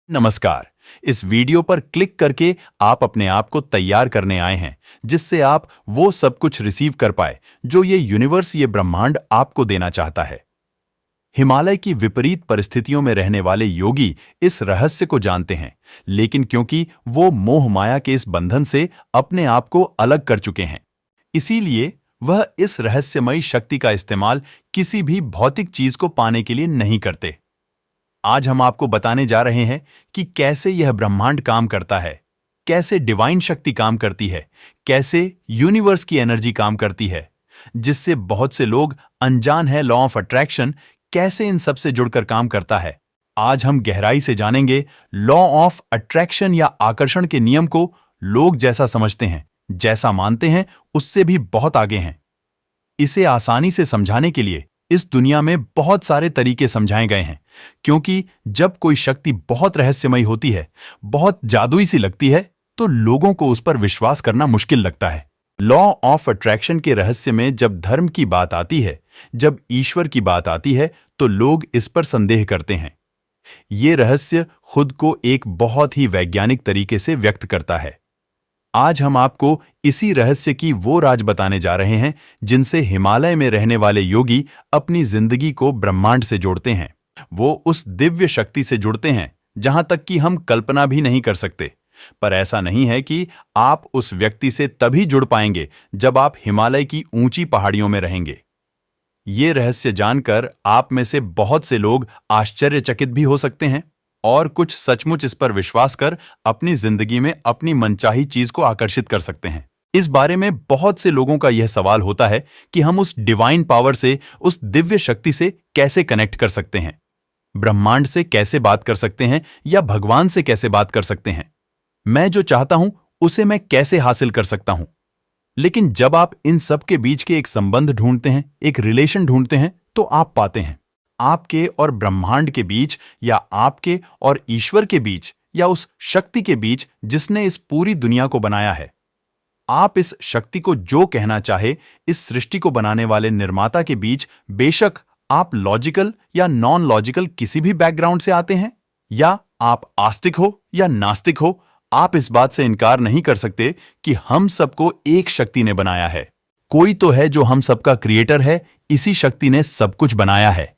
नमस्कार। इस वीडियो पर क्लिक करके आप अपने आप को तैयार करने आए हैं, जिससे आप वो सब कुछ रिसीव कर पाए जो ये यूनिवर्स, ये ब्रह्मांड आपको देना चाहता है। हिमालय की विपरीत परिस्थितियों में रहने वाले योगी इस रहस्य को जानते हैं, लेकिन क्योंकि वो मोह माया के इस बंधन से अपने आप को अलग कर चुके हैं, इसीलिए वह इस रहस्यमयी शक्ति का इस्तेमाल किसी भी भौतिक चीज को पाने के लिए नहीं करते। आज हम आपको बताने जा रहे हैं कि कैसे यह ब्रह्मांड काम करता है, कैसे डिवाइन शक्ति काम करती है, कैसे यूनिवर्स की एनर्जी काम करती है, जिससे बहुत से लोग अनजान है। लॉ ऑफ अट्रैक्शन कैसे इन सब से जुड़कर काम करता है। आज हम गहराई से जानेंगे लॉ ऑफ अट्रैक्शन या आकर्षण के नियम को। लोग जैसा समझते हैं, जैसा मानते हैं, उससे भी बहुत आगे हैं। इसे आसानी से समझाने के लिए इस दुनिया में बहुत सारे तरीके समझाए गए हैं, क्योंकि जब कोई शक्ति बहुत रहस्यमयी होती है, बहुत जादुई सी लगती है, तो लोगों को उस पर विश्वास करना मुश्किल लगता है। लॉ ऑफ अट्रैक्शन के रहस्य में जब धर्म की बात आती है, जब ईश्वर की बात आती है, तो लोग इस पर संदेह करते हैं। ये रहस्य खुद को एक बहुत ही वैज्ञानिक तरीके से व्यक्त करता है। आज हम आपको इसी रहस्य की वो राज बताने जा रहे हैं जिनसे हिमालय में रहने वाले योगी अपनी जिंदगी को ब्रह्मांड से जोड़ते हैं। वो उस दिव्य शक्ति से जुड़ते हैं जहां तक कि हम कल्पना भी नहीं कर सकते। पर ऐसा नहीं है कि आप उस व्यक्ति से तभी जुड़ पाएंगे जब आप हिमालय की ऊंची पहाड़ियों में रहेंगे। ये रहस्य जानकर आप में से बहुत से लोग आश्चर्यचकित भी हो सकते हैं, और कुछ सचमुच इस पर विश्वास कर अपनी जिंदगी में अपनी मनचाही चीज को आकर्षित कर सकते हैं। इस बारे में बहुत से लोगों का यह सवाल होता है कि हम उस डिवाइन पावर से, उस दिव्य शक्ति से कैसे कनेक्ट कर सकते हैं, ब्रह्मांड से कैसे बात कर सकते हैं, या भगवान से कैसे बात कर सकते हैं। मैं जो चाहता हूं उसे मैं कैसे हासिल कर सकता हूं। लेकिन जब आप इन सब के बीच के एक संबंध ढूंढते हैं, एक रिलेशन ढूंढते हैं, तो आप पाते हैं आपके और ब्रह्मांड के बीच, या आपके और ईश्वर के बीच, या उस शक्ति के बीच जिसने इस पूरी दुनिया को बनाया है। आप इस शक्ति को जो कहना चाहे, इस सृष्टि को बनाने वाले निर्माता के बीच, बेशक आप लॉजिकल या नॉन लॉजिकल किसी भी बैकग्राउंड से आते हैं, या आप आस्तिक हो या नास्तिक हो, आप इस बात से इनकार नहीं कर सकते कि हम सबको एक शक्ति ने बनाया है। कोई तो है जो हम सबका क्रिएटर है, इसी शक्ति ने सब कुछ बनाया है।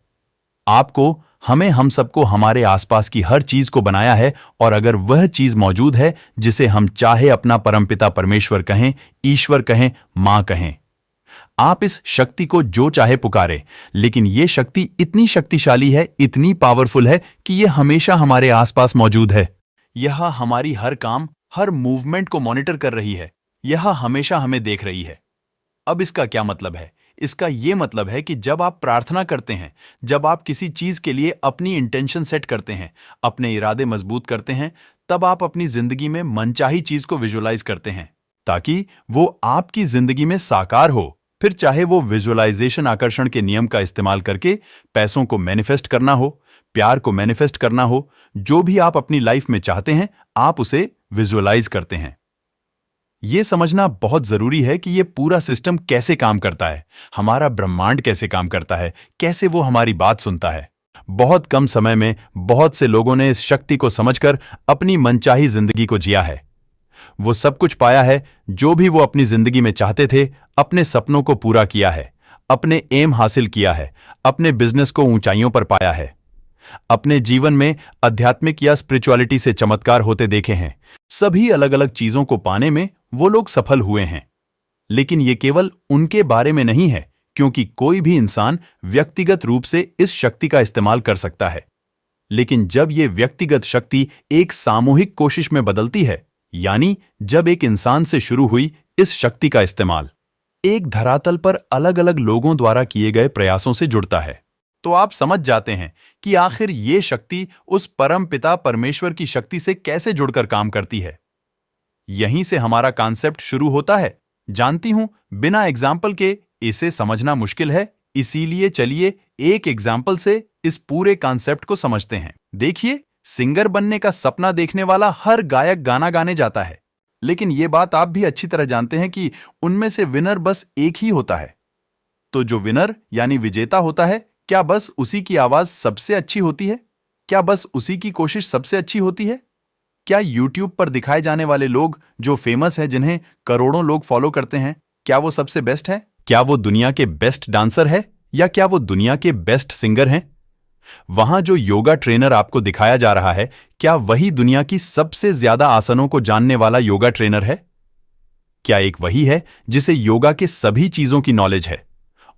आपको, हमें, हम सबको, हमारे आसपास की हर चीज को बनाया है, और अगर वह चीज मौजूद है जिसे हम चाहे अपना परमपिता परमेश्वर कहें, ईश्वर कहें, मां कहें, आप इस शक्ति को जो चाहे पुकारे, लेकिन यह शक्ति इतनी शक्तिशाली है, इतनी पावरफुल है कि यह हमेशा हमारे आसपास मौजूद है। यह हमारी हर काम, हर मूवमेंट को मॉनिटर कर रही है। यह हमेशा हमें देख रही है। अब इसका क्या मतलब है? इसका यह मतलब है कि जब आप प्रार्थना करते हैं, जब आप किसी चीज के लिए अपनी इंटेंशन सेट करते हैं, अपने इरादे मजबूत करते हैं, तब आप अपनी जिंदगी में मनचाही चीज को विजुअलाइज करते हैं, ताकि वो आपकी जिंदगी में साकार हो। फिर चाहे वो विजुअलाइजेशन आकर्षण के नियम का इस्तेमाल करके पैसों को मैनिफेस्ट करना हो, प्यार को मैनिफेस्ट करना हो, जो भी आप अपनी लाइफ में चाहते हैं, आप उसे विजुअलाइज करते हैं। यह समझना बहुत जरूरी है कि यह पूरा सिस्टम कैसे काम करता है, हमारा ब्रह्मांड कैसे काम करता है, कैसे वो हमारी बात सुनता है। बहुत कम समय में बहुत से लोगों ने इस शक्ति को समझकर अपनी मनचाही जिंदगी को जिया है। वो सब कुछ पाया है जो भी वो अपनी जिंदगी में चाहते थे, अपने सपनों को पूरा किया है, अपने एम हासिल किया है, अपने बिजनेस को ऊंचाइयों पर पाया है, अपने जीवन में आध्यात्मिक या स्पिरिचुअलिटी से चमत्कार होते देखे हैं। सभी अलग अलग चीजों को पाने में वो लोग सफल हुए हैं। लेकिन ये केवल उनके बारे में नहीं है, क्योंकि कोई भी इंसान व्यक्तिगत रूप से इस शक्ति का इस्तेमाल कर सकता है। लेकिन जब ये व्यक्तिगत शक्ति एक सामूहिक कोशिश में बदलती है, यानी जब एक इंसान से शुरू हुई इस शक्ति का इस्तेमाल एक धरातल पर अलग अलग लोगों द्वारा किए गए प्रयासों से जुड़ता है, तो आप समझ जाते हैं कि आखिर ये शक्ति उस परम पिता परमेश्वर की शक्ति से कैसे जुड़कर काम करती है। यहीं से हमारा कॉन्सेप्ट शुरू होता है। जानती हूं, बिना एग्जाम्पल के इसे समझना मुश्किल है, इसीलिए चलिए एक एग्जाम्पल से इस पूरे कॉन्सेप्ट को समझते हैं। देखिए, सिंगर बनने का सपना देखने वाला हर गायक गाना गाने जाता है, लेकिन यह बात आप भी अच्छी तरह जानते हैं कि उनमें से विनर बस एक ही होता है। तो जो विनर यानी विजेता होता है, क्या बस उसी की आवाज सबसे अच्छी होती है? क्या बस उसी की कोशिश सबसे अच्छी होती है? क्या YouTube पर दिखाए जाने वाले लोग जो फेमस हैं, जिन्हें करोड़ों लोग फॉलो करते हैं, क्या वो सबसे बेस्ट है? क्या वो दुनिया के बेस्ट डांसर है या क्या वो दुनिया के बेस्ट सिंगर हैं? वहां जो योगा ट्रेनर आपको दिखाया जा रहा है, क्या वही दुनिया की सबसे ज्यादा आसनों को जानने वाला योगा ट्रेनर है? क्या एक वही है जिसे योगा के सभी चीजों की नॉलेज है?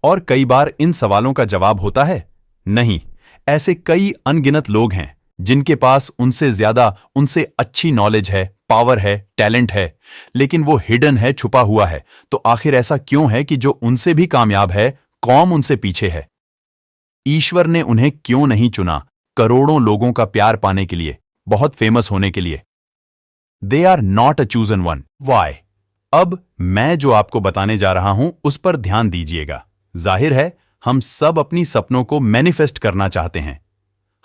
और कई बार इन सवालों का जवाब होता है नहीं। ऐसे कई अनगिनत लोग हैं जिनके पास उनसे ज्यादा, उनसे अच्छी नॉलेज है, पावर है, टैलेंट है, लेकिन वो हिडन है, छुपा हुआ है। तो आखिर ऐसा क्यों है कि जो उनसे भी कामयाब है, कौम उनसे पीछे है? ईश्वर ने उन्हें क्यों नहीं चुना करोड़ों लोगों का प्यार पाने के लिए, बहुत फेमस होने के लिए? They are not a chosen one. Why? अब मैं जो आपको बताने जा रहा हूं उस पर ध्यान दीजिएगा। जाहिर है हम सब अपनी सपनों को मैनिफेस्ट करना चाहते हैं,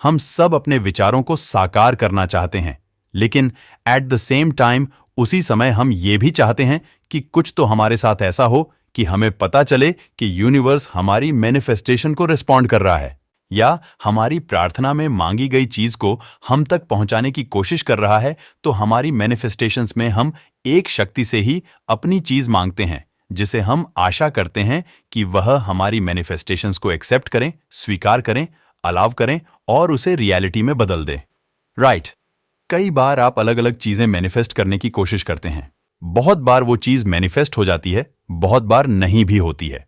हम सब अपने विचारों को साकार करना चाहते हैं, लेकिन एट द सेम टाइम उसी समय हम ये भी चाहते हैं कि कुछ तो हमारे साथ ऐसा हो कि हमें पता चले कि यूनिवर्स हमारी मैनिफेस्टेशन को रिस्पॉन्ड कर रहा है, या हमारी प्रार्थना में मांगी गई चीज को हम तक पहुंचाने की कोशिश कर रहा है। तो हमारी मैनिफेस्टेशंस में हम एक शक्ति से ही अपनी चीज मांगते हैं, जिसे हम आशा करते हैं कि वह हमारी मैनिफेस्टेशंस को एक्सेप्ट करें, स्वीकार करें, अलाव करें और उसे रियलिटी में बदल दें। राइट? कई बार आप अलग अलग चीजें मैनिफेस्ट करने की कोशिश करते हैं। बहुत बार वो चीज मैनिफेस्ट हो जाती है, बहुत बार नहीं भी होती है।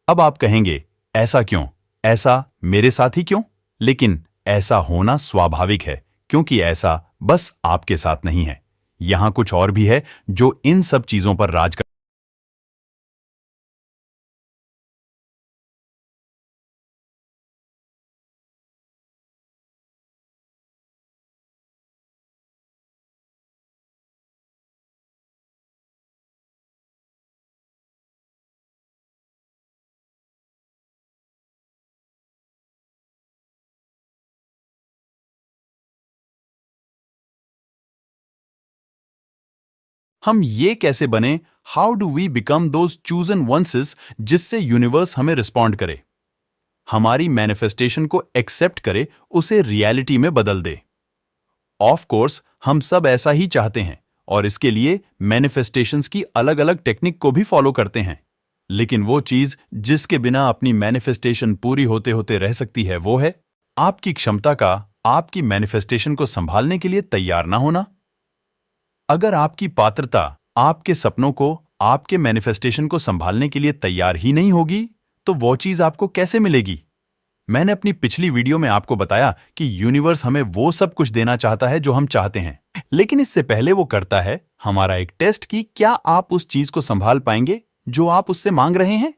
अब आप कहेंगे, ऐसा क्यों? ऐसा मेरे साथ ही क्यों? लेकिन ऐसा होना स्वाभाविक है, क्योंकि ऐसा बस आपके साथ नहीं है। यहां कुछ और भी है जो इन सब चीजों पर राज कर। हम ये कैसे बने? How do we become those chosen ones जिससे यूनिवर्स हमें रिस्पॉन्ड करे, हमारी मैनिफेस्टेशन को एक्सेप्ट करे, उसे रियलिटी में बदल दे? ऑफ कोर्स हम सब ऐसा ही चाहते हैं और इसके लिए मैनिफेस्टेशंस की अलग अलग टेक्निक को भी फॉलो करते हैं। लेकिन वो चीज जिसके बिना अपनी मैनिफेस्टेशन पूरी होते होते रह सकती है, वो है आपकी क्षमता का आपकी मैनिफेस्टेशन को संभालने के लिए तैयार ना होना। अगर आपकी पात्रता आपके सपनों को, आपके मैनिफेस्टेशन को संभालने के लिए तैयार ही नहीं होगी, तो वो चीज आपको कैसे मिलेगी? मैंने अपनी पिछली वीडियो में आपको बताया कि यूनिवर्स हमें वो सब कुछ देना चाहता है जो हम चाहते हैं, लेकिन इससे पहले वो करता है हमारा एक टेस्ट कि क्या आप उस चीज को संभाल पाएंगे जो आप उससे मांग रहे हैं।